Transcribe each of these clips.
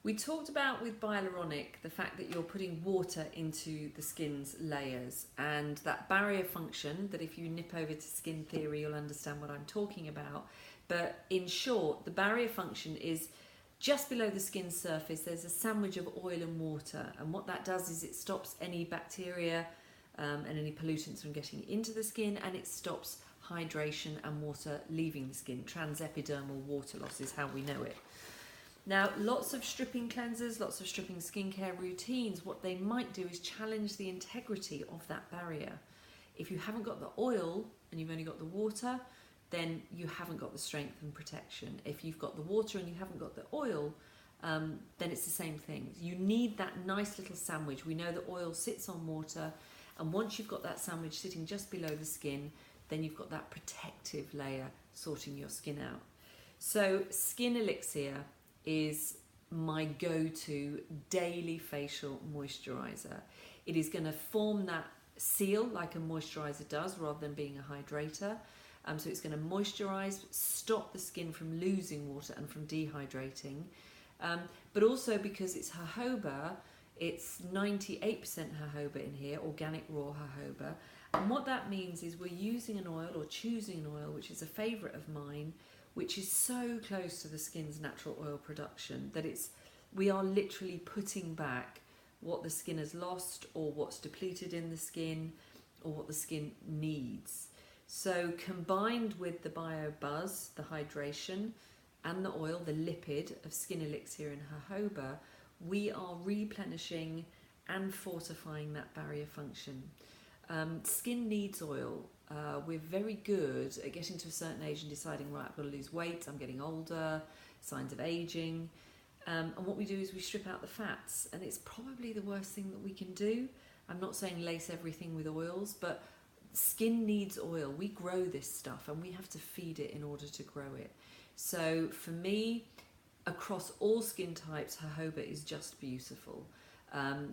We talked about with hyaluronic the fact that you're putting water into the skin's layers, and that barrier function, that if you nip over to skin theory you'll understand what I'm talking about. But in short, the barrier function is just below the skin surface. There's a sandwich of oil and water, and what that does is it stops any bacteria and any pollutants from getting into the skin, and it stops hydration and water leaving the skin. Transepidermal water loss is how we know it. Now, lots of stripping cleansers, lots of stripping skincare routines, what they might do is challenge the integrity of that barrier. If you haven't got the oil and you've only got the water, then you haven't got the strength and protection. If you've got the water and you haven't got the oil, then it's the same thing. You need that nice little sandwich. We know that oil sits on water, and once you've got that sandwich sitting just below the skin, then you've got that protective layer sorting your skin out. So Skin Elixir is my go-to daily facial moisturiser. It is going to form that seal like a moisturiser does rather than being a hydrator. So it's going to moisturise, stop the skin from losing water and from dehydrating. But also because it's jojoba, it's 98% jojoba in here, organic raw jojoba. And what that means is we're using an oil, or choosing an oil, which is a favourite of mine, which is so close to the skin's natural oil production that we are literally putting back what the skin has lost, or what's depleted in the skin, or what the skin needs. So combined with the BioBuzz, the hydration, and the oil, the lipid of Skin Elixir and jojoba, we are replenishing and fortifying that barrier function. Skin needs oil. We're very good at getting to a certain age and deciding, right, I've got to lose weight, I'm getting older, signs of aging. And what we do is we strip out the fats, and it's probably the worst thing that we can do. I'm not saying lace everything with oils, but skin needs oil. We grow this stuff and we have to feed it in order to grow it. So for me, across all skin types, jojoba is just beautiful.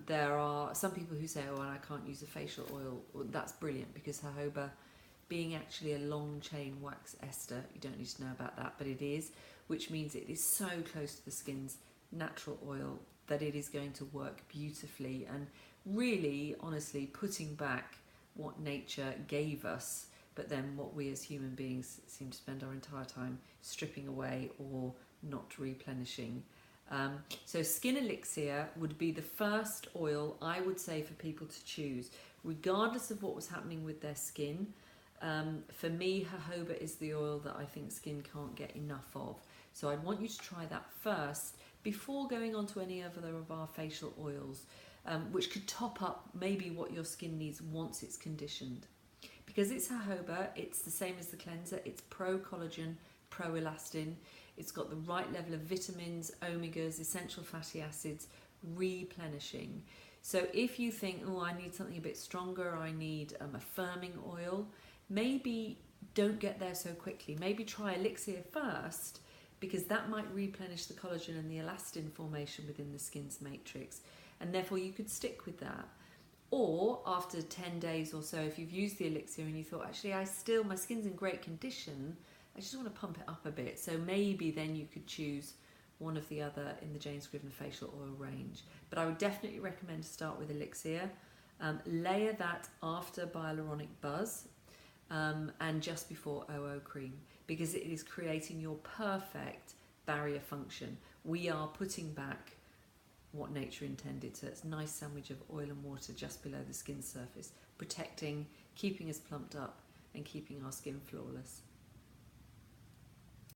There are some people who say, oh, I can't use a facial oil. Well, that's brilliant, because jojoba, being actually a long chain wax ester, you don't need to know about that, but it is, which means it is so close to the skin's natural oil that it is going to work beautifully, and really, honestly, putting back what nature gave us, but then what we as human beings seem to spend our entire time stripping away or not replenishing. So Skin Elixir would be the first oil I would say for people to choose, regardless of what was happening with their skin. For me, jojoba is the oil that I think skin can't get enough of. So I'd want you to try that first before going on to any other of our facial oils, which could top up maybe what your skin needs once it's conditioned. Because it's jojoba, it's the same as the cleanser. It's pro-collagen, pro-elastin. It's got the right level of vitamins, omegas, essential fatty acids, replenishing. So if you think, oh, I need something a bit stronger, I need a firming oil, maybe don't get there so quickly. Maybe try Elixir first, because that might replenish the collagen and the elastin formation within the skin's matrix, and therefore you could stick with that. Or after 10 days or so, if you've used the Elixir and you thought, actually, my skin's in great condition, I just want to pump it up a bit. So maybe then you could choose one of the other in the Jane Scrivner facial oil range. But I would definitely recommend to start with Elixir. Layer that after Hyaluronic Buzz and just before OO cream, because it is creating your perfect barrier function. We are putting back what nature intended. So it's a nice sandwich of oil and water just below the skin surface, protecting, keeping us plumped up and keeping our skin flawless.